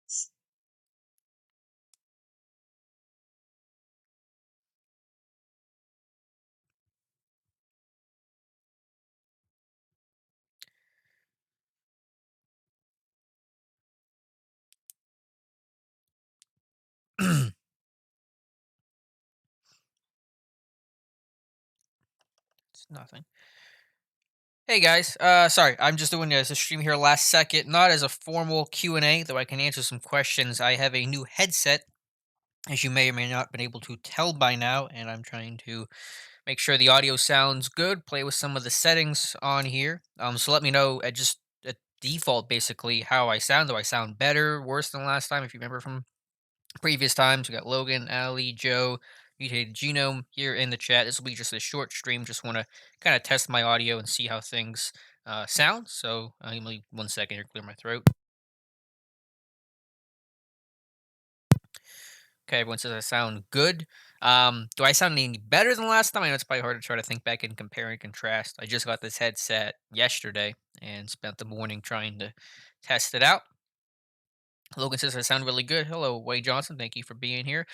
It's nothing. Hey guys, sorry, I'm just doing this a stream here last second, not as a formal Q&A, though I can answer some questions. I have a new headset, as you may or may not been able to tell by now, and I'm trying to make sure the audio sounds good, play with some of the settings on here. So let me know at just at default, basically, how I sound. Do I sound better, worse than last time? If you remember from previous times, we got Logan, Ali, Joe, Mutated Genome here in the chat. This will be just a short stream. Just want to kind of test my audio and see how things sound. So give me 1 second here, clear my throat. Okay, everyone says I sound good. Do I sound any better than last time? I know it's probably hard to try to think back and compare and contrast. I just got this headset yesterday and spent the morning trying to test it out. Logan says I sound really good. Hello, Wade Johnson. Thank you for being here.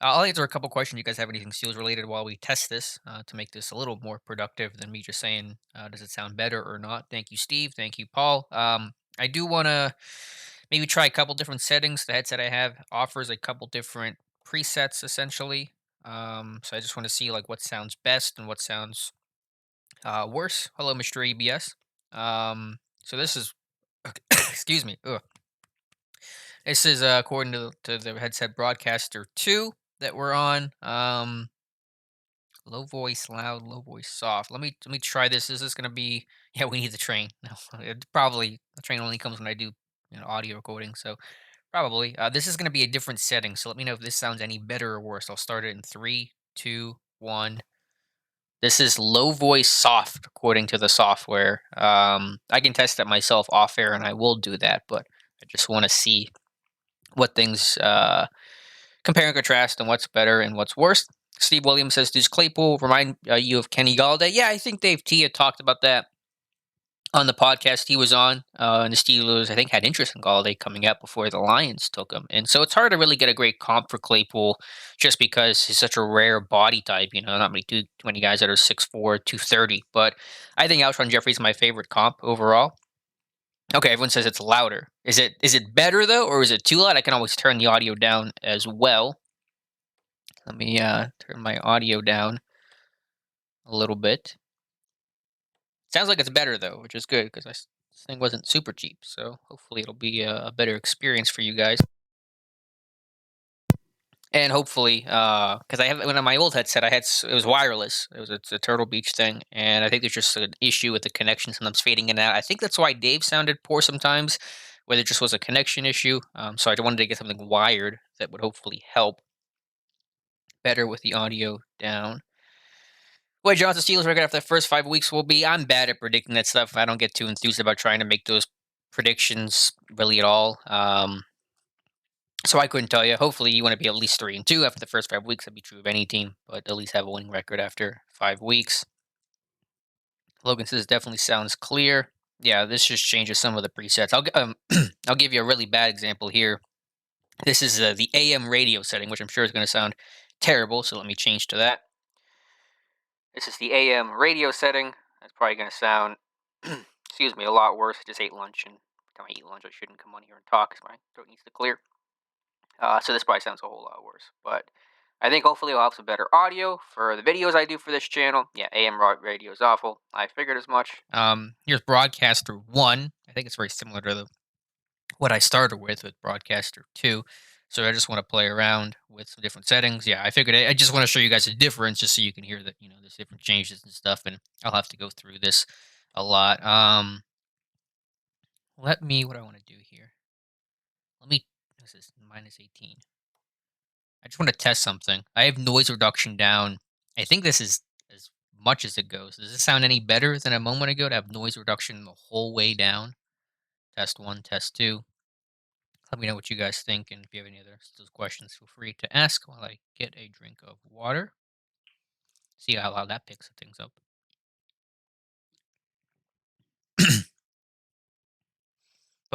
I'll answer a couple questions. You guys have anything Steelers related while we test this to make this a little more productive than me just saying, does it sound better or not? Thank you, Steve. Thank you, Paul. I do want to maybe try a couple different settings. The headset I have offers a couple different presets essentially. So I just want to see like what sounds best and what sounds worse. Hello, Mr. ABS. So this is, excuse me. Ugh. This is according to the headset broadcaster 2 that we're on. Low voice, loud, low voice, soft. Let me try this. Is this gonna be? Yeah, we need the train. No, probably the train only comes when I do audio recording. So probably this is gonna be a different setting. So let me know if this sounds any better or worse. I'll start it in three, two, one. This is low voice soft according to the software. I can test it myself off air, and I will do that. But I just want to see what things compare and contrast and what's better and what's worse. Steve Williams says, "Does Claypool remind you of Kenny Galladay?" Yeah, I think Dave T had talked about that on the podcast he was on. And the Steelers, I think, had interest in Galladay coming up before the Lions took him. And so it's hard to really get a great comp for Claypool just because he's such a rare body type. Not too many guys that are 6'4", 230. But I think Alshon Jeffrey's my favorite comp overall. Okay, everyone says it's louder. Is it better though, or is it too loud? I can always turn the audio down as well. Let me turn my audio down a little bit. Sounds like it's better though, which is good because this thing wasn't super cheap. So hopefully it'll be a better experience for you guys. And hopefully, because I have when on my old headset, it was wireless. It's a Turtle Beach thing, and I think there's just an issue with the connection sometimes fading in and out. I think that's why Dave sounded poor sometimes, where there just was a connection issue. So I wanted to get something wired that would hopefully help better with the audio down. Way Johnson Steelers record after the first 5 weeks will be. I'm bad at predicting that stuff. I don't get too enthused about trying to make those predictions really at all. So I couldn't tell you. Hopefully, you want to be at least 3-2 after the first 5 weeks. That'd be true of any team, but at least have a winning record after 5 weeks. Logan says definitely sounds clear. Yeah, this just changes some of the presets. I'll give you a really bad example here. This is the AM radio setting, which I'm sure is going to sound terrible. So let me change to that. This is the AM radio setting. That's probably going to sound, excuse me, a lot worse. I just ate lunch, and every time I eat lunch, I shouldn't come on here and talk because my throat needs to clear. So this probably sounds a whole lot worse. But I think hopefully it'll have some better audio for the videos I do for this channel. Yeah, AM radio is awful. I figured as much. Here's Broadcaster 1. I think it's very similar to what I started with Broadcaster 2. So I just want to play around with some different settings. Yeah, I figured I just want to show you guys the difference just so you can hear that, there's different changes and stuff. And I'll have to go through this a lot. What do I want to do here? This is -18. I just want to test something. I have noise reduction down. I think this is as much as it goes. Does this sound any better than a moment ago to have noise reduction the whole way down? Test one, test two. Let me know what you guys think, and if you have any other those questions, feel free to ask while I get a drink of water. See how loud that picks things up.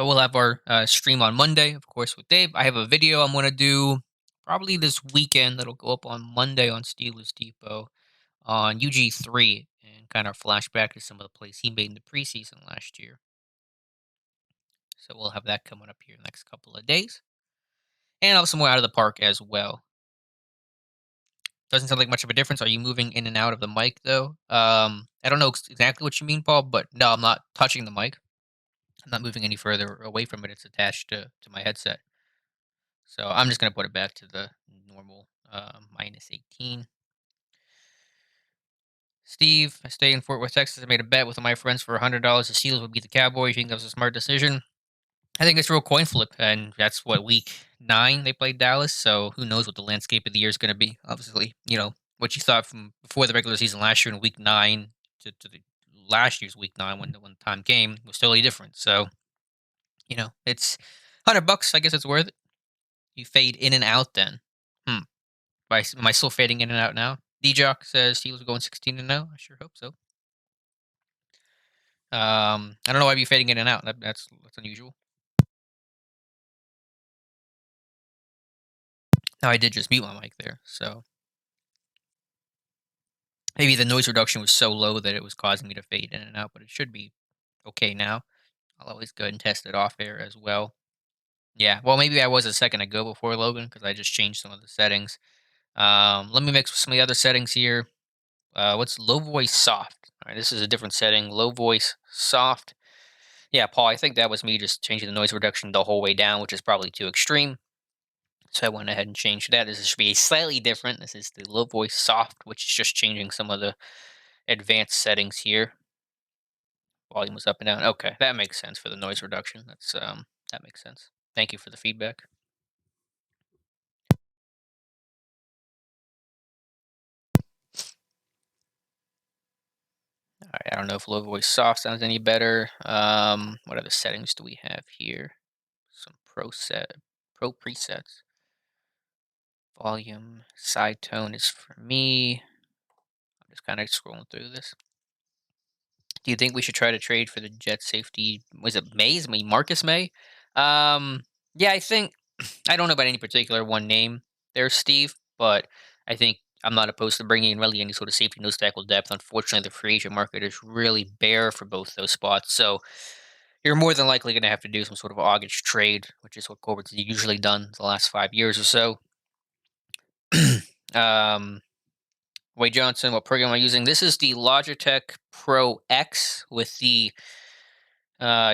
But we'll have our stream on Monday, of course, with Dave. I have a video I'm going to do probably this weekend that'll go up on Monday on Steelers Depot on UG3 and kind of flashback to some of the plays he made in the preseason last year. So we'll have that coming up here in the next couple of days. And I'll have some more out of the park as well. Doesn't sound like much of a difference. Are you moving in and out of the mic though? I don't know exactly what you mean, Paul, but no, I'm not touching the mic. I'm not moving any further away from it. It's attached to my headset. So I'm just gonna put it back to the normal minus 18. Steve, I stay in Fort Worth, Texas. I made a bet with my friends for $100 the Steelers would beat the Cowboys. You think that was a smart decision? I think it's a real coin flip, and that's what week 9 they played Dallas. So who knows what the landscape of the year is going to be? Obviously, what you thought from before the regular season last year in week 9 to the last year's week 9 when the time came was totally different. So it's $100. I guess it's worth it. You fade in and out then. Hmm. Am I still fading in and out now? D-Jock says Steelers are going 16-0. I sure hope so. I don't know why you're fading in and out. That's unusual. Now I did just mute my mic there, so maybe the noise reduction was so low that it was causing me to fade in and out, but it should be okay now. I'll always go ahead and test it off air as well. Yeah, well, maybe I was a second ago before Logan because I just changed some of the settings. Let me mix with some of the other settings here. What's low voice soft? All right, this is a different setting. Low voice soft. Yeah, Paul, I think that was me just changing the noise reduction the whole way down, which is probably too extreme. So I went ahead and changed that. This should be slightly different. This is the low voice soft, which is just changing some of the advanced settings here. Volume was up and down. Okay, that makes sense for the noise reduction. That makes sense. Thank you for the feedback. All right, I don't know if low voice soft sounds any better. What other settings do we have here? Some pro presets. Volume, side tone is for me. I'm just kind of scrolling through this. Do you think we should try to trade for the Jet safety? Was it Mays? Marcus May? Yeah, I think I don't know about any particular one name there, Steve, but I think I'm not opposed to bringing in really any sort of safety nose tackle depth. Unfortunately, the free agent market is really bare for both those spots, so you're more than likely going to have to do some sort of August trade, which is what Corbett's usually done the last 5 years or so. um, Wade Johnson, what program am I using? This is the Logitech Pro X with the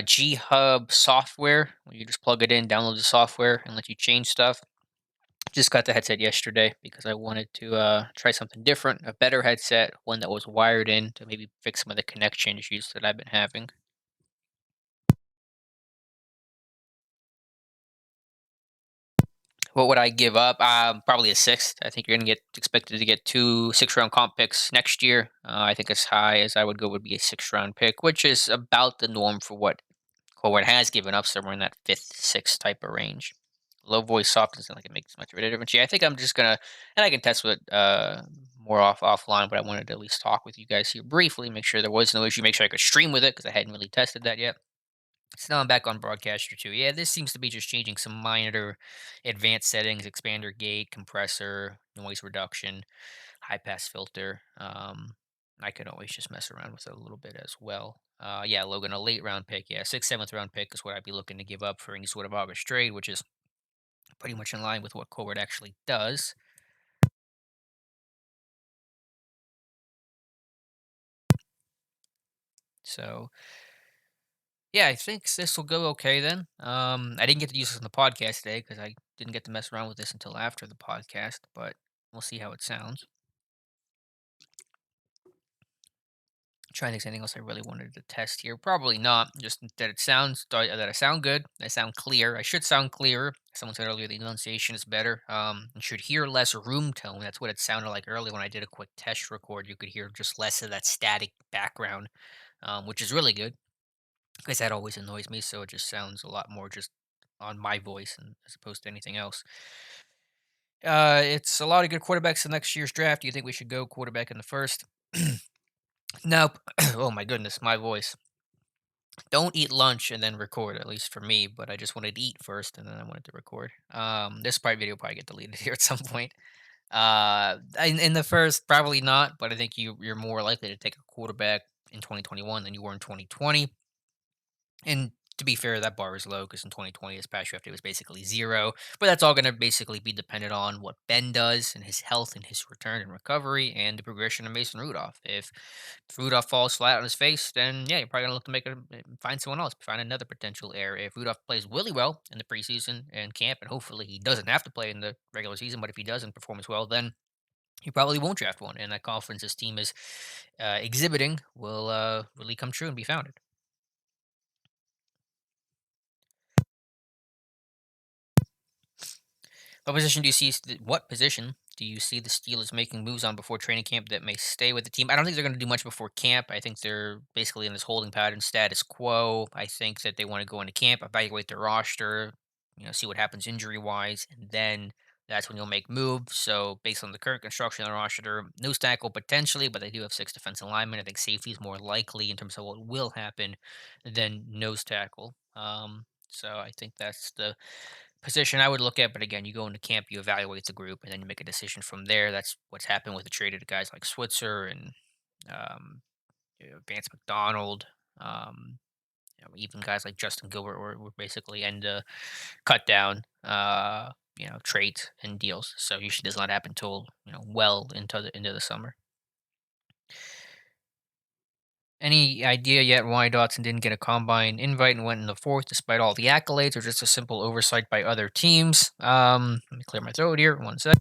G Hub software. Where you just plug it in, download the software, and let you change stuff. Just got the headset yesterday because I wanted to try something different, a better headset, one that was wired in to maybe fix some of the connection issues that I've been having. What would I give up? Probably a sixth. I think you're going to get expected to get 2 6-round comp picks next year. I think as high as I would go would be a 6th round pick, which is about the norm for what Colbert has given up, somewhere in that fifth, sixth type of range. Low voice soft doesn't like it makes much of a difference. Yeah, I think I'm just gonna, and I can test with more offline, but I wanted to at least talk with you guys here briefly, make sure there was no issue, make sure I could stream with it because I hadn't really tested that yet. So now I'm back on Broadcaster too. Yeah, this seems to be just changing some minor advanced settings, expander gate, compressor, noise reduction, high pass filter. I could always just mess around with it a little bit as well. Yeah, Logan, a late round pick. Yeah, 6th, 7th round pick is what I'd be looking to give up for any sort of August trade, which is pretty much in line with what Colbert actually does. So yeah, I think this will go okay then. I didn't get to use this on the podcast today because I didn't get to mess around with this until after the podcast, but we'll see how it sounds. Trying to think of anything else I really wanted to test here. Probably not. Just that that I sound good. I sound clear. I should sound clearer. Someone said earlier the enunciation is better. You should hear less room tone. That's what it sounded like earlier when I did a quick test record. You could hear just less of that static background, which is really good because that always annoys me. So it just sounds a lot more just on my voice as opposed to anything else. It's a lot of good quarterbacks in next year's draft. Do you think we should go quarterback in the first? Nope. Oh my goodness, my voice. Don't eat lunch and then record, at least for me, but I just wanted to eat first and then I wanted to record. This part video will probably get deleted here at some point. In the first, probably not, but I think you're more likely to take a quarterback in 2021 than you were in 2020. And to be fair, that bar is low because in 2020, his pass draft rate was basically zero. But that's all going to basically be dependent on what Ben does and his health and his return and recovery and the progression of Mason Rudolph. If Rudolph falls flat on his face, then yeah, you're probably going to look to find someone else, find another potential heir. If Rudolph plays really well in the preseason and camp, and hopefully he doesn't have to play in the regular season, but if he doesn't perform as well, then he probably won't draft one. And that confidence his team is exhibiting will really come true and be founded. What position do you see the Steelers making moves on before training camp that may stay with the team? I don't think they're going to do much before camp. I think they're basically in this holding pattern, status quo. I think that they want to go into camp, evaluate their roster, see what happens injury wise, and then that's when you'll make moves. So based on the current construction of the roster, nose tackle potentially, but they do have six defensive linemen. I think safety is more likely in terms of what will happen than nose tackle. So I think that's the position I would look at, but again, you go into camp, you evaluate the group, and then you make a decision from there. That's what's happened with the traded guys like Switzer and um, Vance McDonald. Um, even guys like Justin Gilbert were basically end cut down, trades and deals. So usually does not happen till well into the summer. Any idea yet why Dotson didn't get a combine invite and went in the fourth despite all the accolades, or just a simple oversight by other teams? Let me clear my throat here. One sec.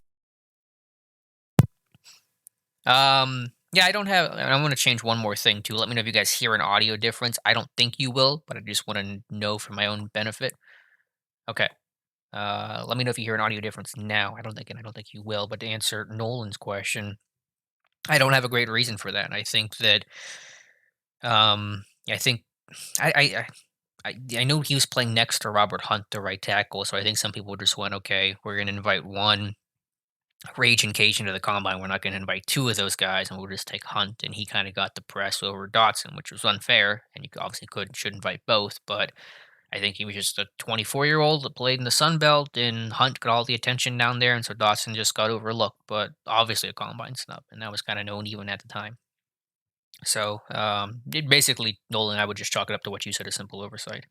Yeah, I don't have. And I'm going to change one more thing too. Let me know if you guys hear an audio difference. I don't think you will, but I just want to know for my own benefit. Okay. Let me know if you hear an audio difference now. I don't think you will. But to answer Nolan's question, I don't have a great reason for that. I think that. I think I I know he was playing next to Robert Hunt, the right tackle, so I think some people just went, "Okay, we're gonna invite one raging Cajun to the combine. We're not gonna invite two of those guys, and we'll just take Hunt." And he kind of got the press over Dotson, which was unfair. And obviously could should invite both, but I think he was just a 24-year-old that played in the Sun Belt, and Hunt got all the attention down there, and so Dotson just got overlooked. But obviously a combine snub, and that was kind of known even at the time. So it basically, Nolan, I would just chalk it up to what you said, a simple oversight.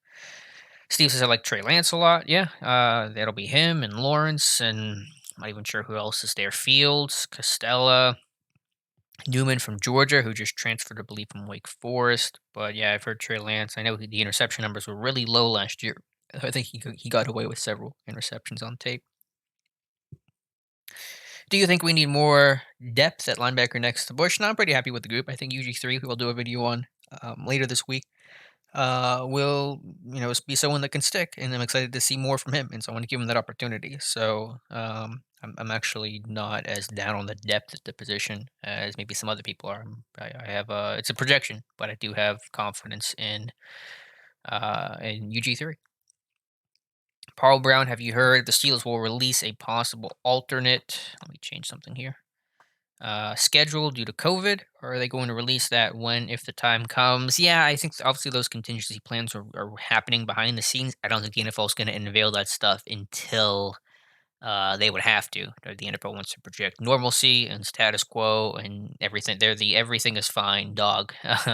Steve says I like Trey Lance a lot. Yeah, that'll be him and Lawrence, and I'm not even sure who else is there. Fields, Costella, Newman from Georgia, who just transferred, I believe, from Wake Forest. But yeah, I've heard Trey Lance. I know the interception numbers were really low last year. I think he got away with several interceptions on tape. Do you think we need more depth at linebacker next to Bush? No, I'm pretty happy with the group. I think UG3, who we'll do a video on later this week, will be someone that can stick, and I'm excited to see more from him, and so I want to give him that opportunity. So I'm actually not as down on the depth at the position as maybe some other people are. I have it's a projection, but I do have confidence in UG3. Paul Brown, have you heard the Steelers will release a possible alternate? Let me change something here. Schedule due to COVID, or are they going to release that when, if the time comes? Yeah, I think obviously those contingency plans are happening behind the scenes. I don't think the NFL is going to unveil that stuff until they would have to. The NFL wants to project normalcy and status quo and everything. They're the everything is fine dog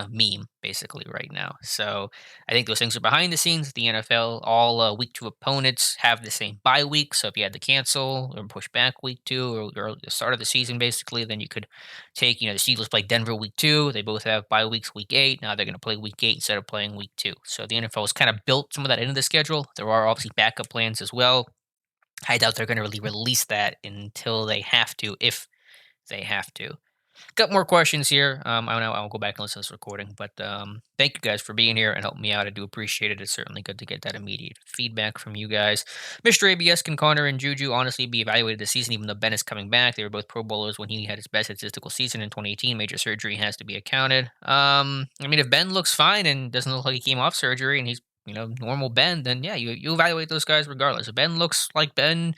meme basically right now. So I think those things are behind the scenes. The NFL, all week two opponents have the same bye week. So if you had to cancel or push back week two, or the start of the season, basically, then you could take, the Steelers play Denver week two. They both have bye weeks week eight. Now they're going to play week eight instead of playing week two. So the NFL has kind of built some of that into the schedule. There are obviously backup plans as well. I doubt they're gonna really release that until they have to, if they have to. Got more questions here. I don't know. I'll go back and listen to this recording, but thank you guys for being here and helping me out. I do appreciate it. It's certainly good to get that immediate feedback from you guys. Mr. ABS, can Connor and Juju honestly be evaluated this season, even though Ben is coming back? They were both Pro Bowlers when he had his best statistical season in 2018. Major surgery has to be accounted. I mean, if Ben looks fine and doesn't look like he came off surgery and he's normal Ben, then yeah, you evaluate those guys regardless. If Ben looks like Ben,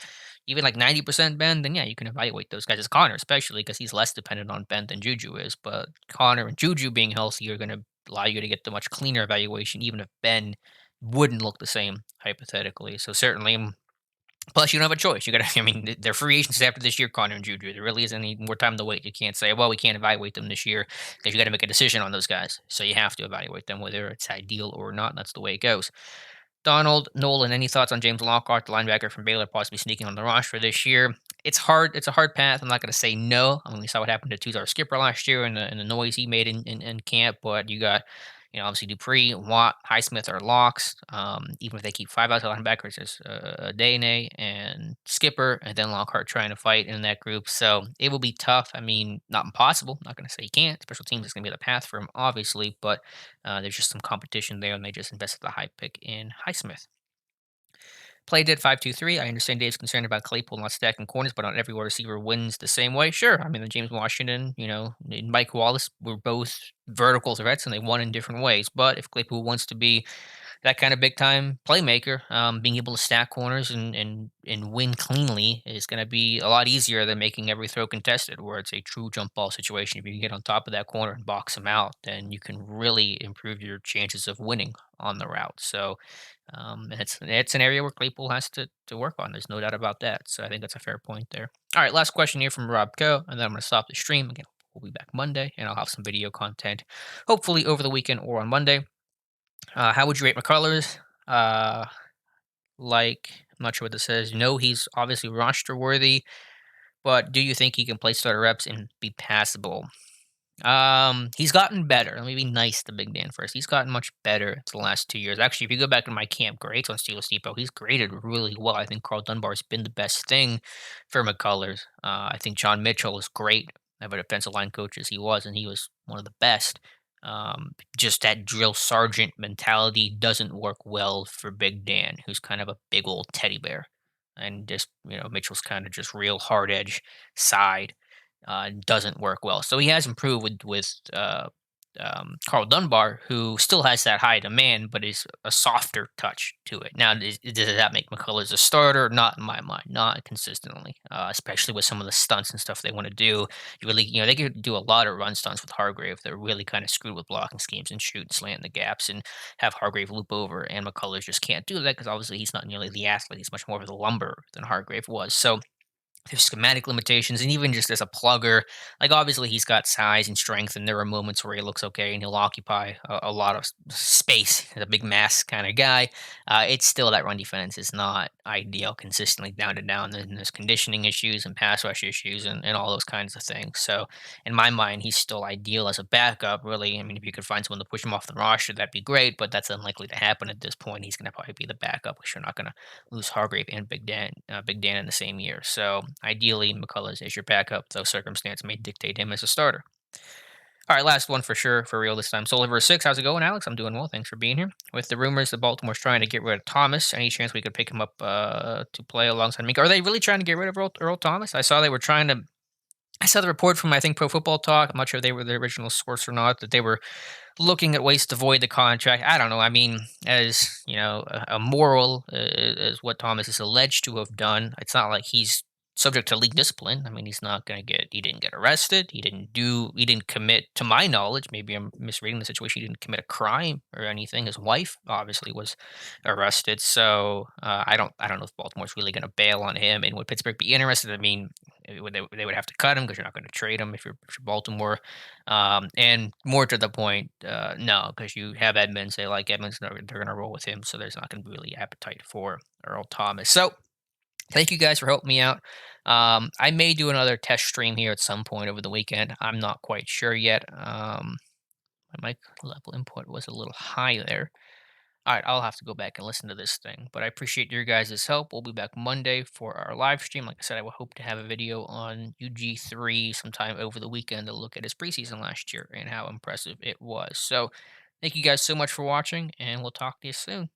even like 90% Ben, then yeah, you can evaluate those guys as Connor, especially because he's less dependent on Ben than Juju is. But Connor and Juju being healthy are going to allow you to get the much cleaner evaluation, even if Ben wouldn't look the same hypothetically. So certainly, plus you don't have a choice. You got to. I mean, they're free agents after this year, Connor and Juju. There really isn't any more time to wait. You can't say, well, we can't evaluate them this year because you got to make a decision on those guys. So you have to evaluate them, whether it's ideal or not. That's the way it goes. Donald, Nolan, any thoughts on James Lockhart, the linebacker from Baylor, possibly sneaking on the roster this year? It's hard. It's a hard path. I'm not going to say no. I mean, we saw what happened to Tuzar Skipper last year and the noise he made in camp. But you got, obviously Dupree, Watt, Highsmith are locks. Even if they keep five outside linebackers, there's Dane and Skipper, and then Lockhart trying to fight in that group. So it will be tough. I mean, not impossible. Not going to say you can't. Special teams is going to be the path for him, obviously, but there's just some competition there, and they just invested the high pick in Highsmith. Play did 5-2-3. I understand Dave's concerned about Claypool not stacking corners, but not every wide receiver wins the same way. Sure. I mean, the James Washington, and Mike Wallace were both vertical threats and they won in different ways. But if Claypool wants to be that kind of big time playmaker, being able to stack corners and win cleanly is going to be a lot easier than making every throw contested, where it's a true jump ball situation. If you can get on top of that corner and box him out, then you can really improve your chances of winning on the route. So and it's an area where Claypool has to work on. There's no doubt about that. So I think that's a fair point there. All right, last question here from Rob Co, and then I'm going to stop the stream again. We'll be back Monday, and I'll have some video content, hopefully over the weekend or on Monday. How would you rate McCullers? I'm not sure what this says. No, he's obviously roster worthy, but do you think he can play starter reps and be passable? He's gotten better. Let me be nice to Big Dan first. He's gotten much better the last 2 years. Actually, if you go back to my camp grades on Steelers Depot, he's graded really well. I think Carl Dunbar's been the best thing for McCullers. I think John Mitchell is great of a defensive line coach as he was, and he was one of the best. Just that drill sergeant mentality doesn't work well for Big Dan, who's kind of a big old teddy bear. And just, Mitchell's kind of just real hard edge side doesn't work well. So he has improved with Carl Dunbar, who still has that high demand, but is a softer touch to it. Now, does that make McCullers a starter? Not in my mind, not consistently, especially with some of the stunts and stuff they want to do. You really, they could do a lot of run stunts with Hargrave. They're really kind of screwed with blocking schemes and shoot and slant in the gaps and have Hargrave loop over. And McCullers just can't do that because obviously he's not nearly the athlete. He's much more of the lumber than Hargrave was. So there's schematic limitations, and even just as a plugger, like obviously he's got size and strength, and there are moments where he looks okay and he'll occupy a lot of space. He's a big mass kind of guy. It's still that run defense is not ideal consistently down to down. And there's conditioning issues and pass rush issues and all those kinds of things. So in my mind, he's still ideal as a backup. Really, I mean, if you could find someone to push him off the roster, that'd be great. But that's unlikely to happen at this point. He's going to probably be the backup because you're not going to lose Hargrave and Big Dan in the same year. So ideally, McCullers is your backup, though circumstance may dictate him as a starter. All right, last one for sure, for real this time. Soliver6, how's it going, Alex? I'm doing well. Thanks for being here. With the rumors that Baltimore's trying to get rid of Thomas, any chance we could pick him up to play alongside Minka? Are they really trying to get rid of Earl Thomas? I saw they were trying to. I saw the report from I think Pro Football Talk. I'm not sure if they were the original source or not. That they were looking at ways to void the contract. I don't know. I mean, as a moral is what Thomas is alleged to have done. It's not like he's subject to league discipline. I mean, he's not going to get. He didn't get arrested. He didn't do. He didn't commit, to my knowledge. Maybe I'm misreading the situation. He didn't commit a crime or anything. His wife obviously was arrested. So I don't. I don't know if Baltimore's really going to bail on him. And would Pittsburgh be interested? I mean, they would have to cut him because you're not going to trade him if you're Baltimore. And more to the point, no, because you have Edmonds. They like Edmonds. They're going to roll with him. So there's not going to be really appetite for Earl Thomas. So thank you guys for helping me out. I may do another test stream here at some point over the weekend. I'm not quite sure yet. My mic level input was a little high there. All right, I'll have to go back and listen to this thing. But I appreciate your guys' help. We'll be back Monday for our live stream. Like I said, I will hope to have a video on UG3 sometime over the weekend to look at his preseason last year and how impressive it was. So thank you guys so much for watching, and we'll talk to you soon.